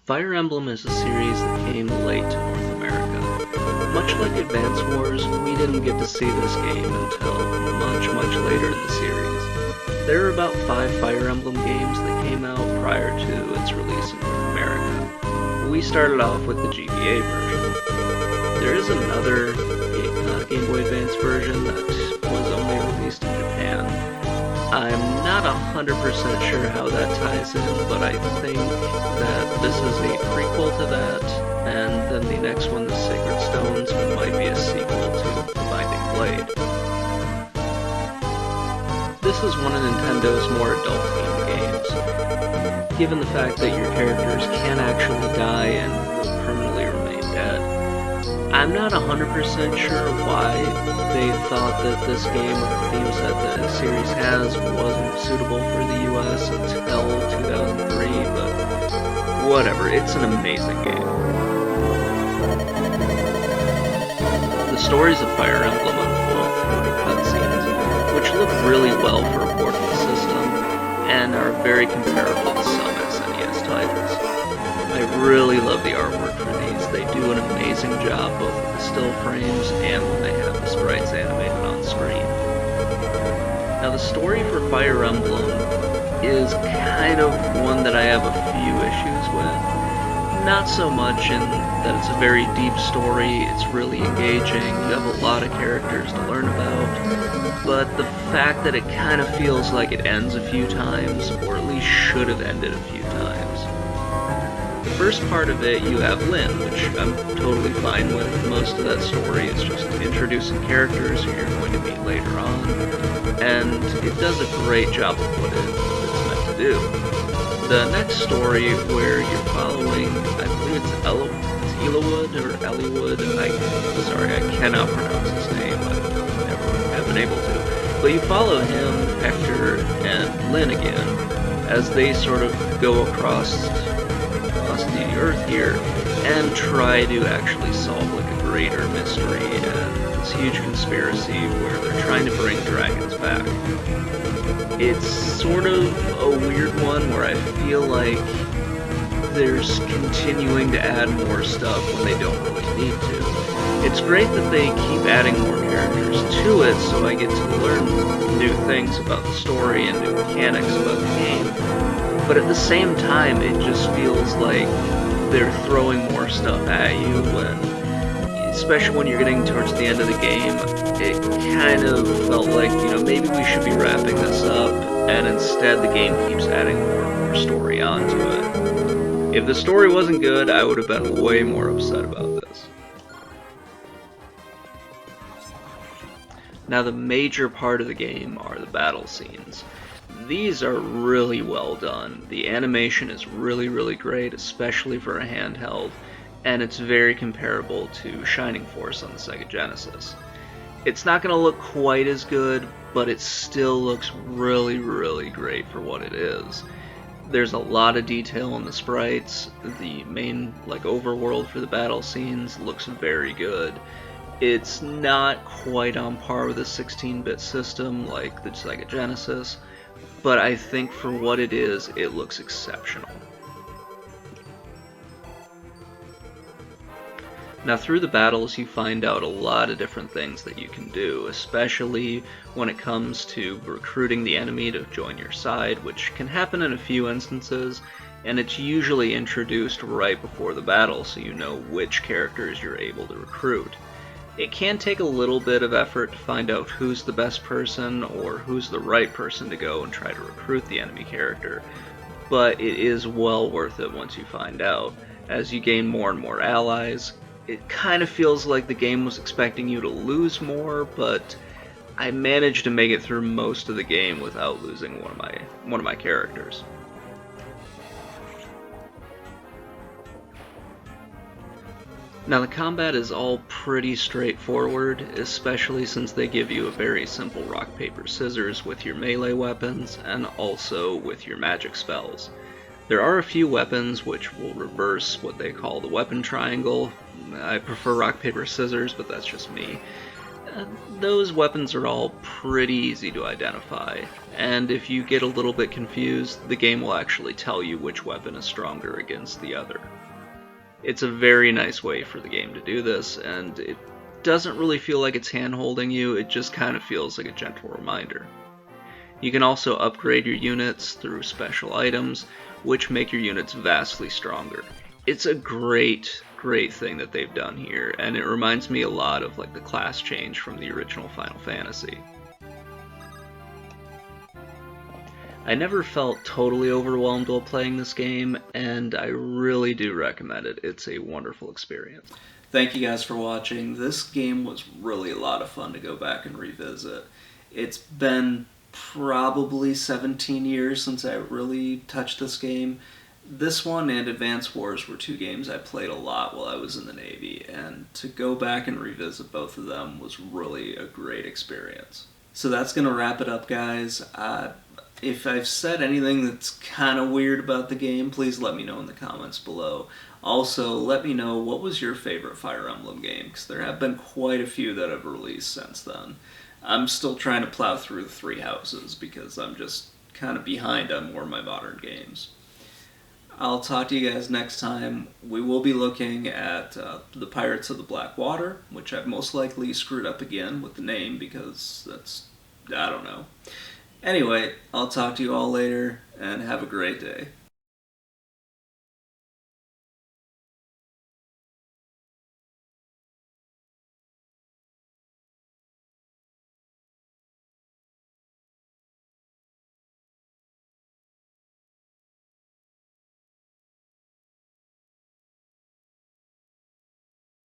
Fire Emblem is a series that came late to North America. Much like Advance Wars, we didn't get to see this game until much later in the series. There are about 5 Fire Emblem games that came out prior to its release in North America. We started off with the GBA version. There is another Game Boy Advance version that was only released in Japan. I'm not 100% sure how that ties in, but I think that this is a prequel to that, and then the next one, The Sacred Stones, might be a sequel to Binding Blade. This is one of Nintendo's more adult-themed games, given the fact that your characters can actually die and will permanently remain dead. I'm not 100% sure why they thought that this game with the theme set that the series has wasn't suitable for the US until 2003, but whatever, it's an amazing game. The stories of Fire Emblem unfold through cutscenes, which look really well for a portable system, and are very comparable to some SNES titles. I really love the artwork for these. They do an amazing job both with the still frames and when they have the sprites animated on screen. Now the story for Fire Emblem is kind of one that I have a few issues with. Not so much in that it's a very deep story, it's really engaging, you have a lot of characters to learn about, but the fact that it kind of feels like it ends a few times, or at least should have ended a few times. The first part of it, you have Lyn, which I'm totally fine with. Most of that story is just introducing characters who you're going to meet later on, and it does a great job of what it's meant to do. The next story, where you're following, I believe it's Eliwood or Eliwood, I cannot pronounce his name, I never have been able to. But you follow him, Hector, and Lyn again, as they sort of go across the Earth here, and try to actually solve like a greater mystery and this huge conspiracy where they're trying to bring dragons back. It's sort of a weird one where I feel like there's continuing to add more stuff when they don't really need to. It's great that they keep adding more characters to it, so I get to learn new things about the story and new mechanics about the game. But at the same time, it just feels like they're throwing more stuff at you especially when you're getting towards the end of the game, it kind of felt like, maybe we should be wrapping this up, and instead the game keeps adding more and more story onto it. If the story wasn't good, I would have been way more upset about this. Now the major part of the game are the battle scenes. These are really well done. The animation is really great, especially for a handheld, and it's very comparable to Shining Force on the Sega Genesis. It's not going to look quite as good, but it still looks really great for what it is. There's a lot of detail in the sprites. The main overworld for the battle scenes looks very good. It's not quite on par with a 16-bit system like the Sega Genesis, but I think for what it is, it looks exceptional. Now through the battles you find out a lot of different things that you can do, especially when it comes to recruiting the enemy to join your side, which can happen in a few instances, and it's usually introduced right before the battle so you know which characters you're able to recruit. It can take a little bit of effort to find out who's the best person or who's the right person to go and try to recruit the enemy character, but it is well worth it once you find out. As you gain more and more allies, it kind of feels like the game was expecting you to lose more, but I managed to make it through most of the game without losing one of my characters. Now the combat is all pretty straightforward, especially since they give you a very simple rock, paper, scissors with your melee weapons and also with your magic spells. There are a few weapons which will reverse what they call the weapon triangle. I prefer rock, paper, scissors, but that's just me. Those weapons are all pretty easy to identify, and if you get a little bit confused, the game will actually tell you which weapon is stronger against the other. It's a very nice way for the game to do this, and it doesn't really feel like it's hand-holding you, it just kind of feels like a gentle reminder. You can also upgrade your units through special items, which make your units vastly stronger. It's a great thing that they've done here, and it reminds me a lot of like the class change from the original Final Fantasy. I never felt totally overwhelmed while playing this game, and I really do recommend it. It's a wonderful experience. Thank you guys for watching. This game was really a lot of fun to go back and revisit. It's been probably 17 years since I really touched this game. This one and Advance Wars were two games I played a lot while I was in the Navy, and to go back and revisit both of them was really a great experience. So that's going to wrap it up, guys. If I've said anything that's kind of weird about the game, please let me know in the comments below. Also, let me know what was your favorite Fire Emblem game, because there have been quite a few that have released since then. I'm still trying to plow through the Three Houses because I'm just kind of behind on more of my modern games. I'll talk to you guys next time. We will be looking at the Pirates of the Black Water, which I've most likely screwed up again with the name because I don't know. Anyway, I'll talk to you all later, and have a great day.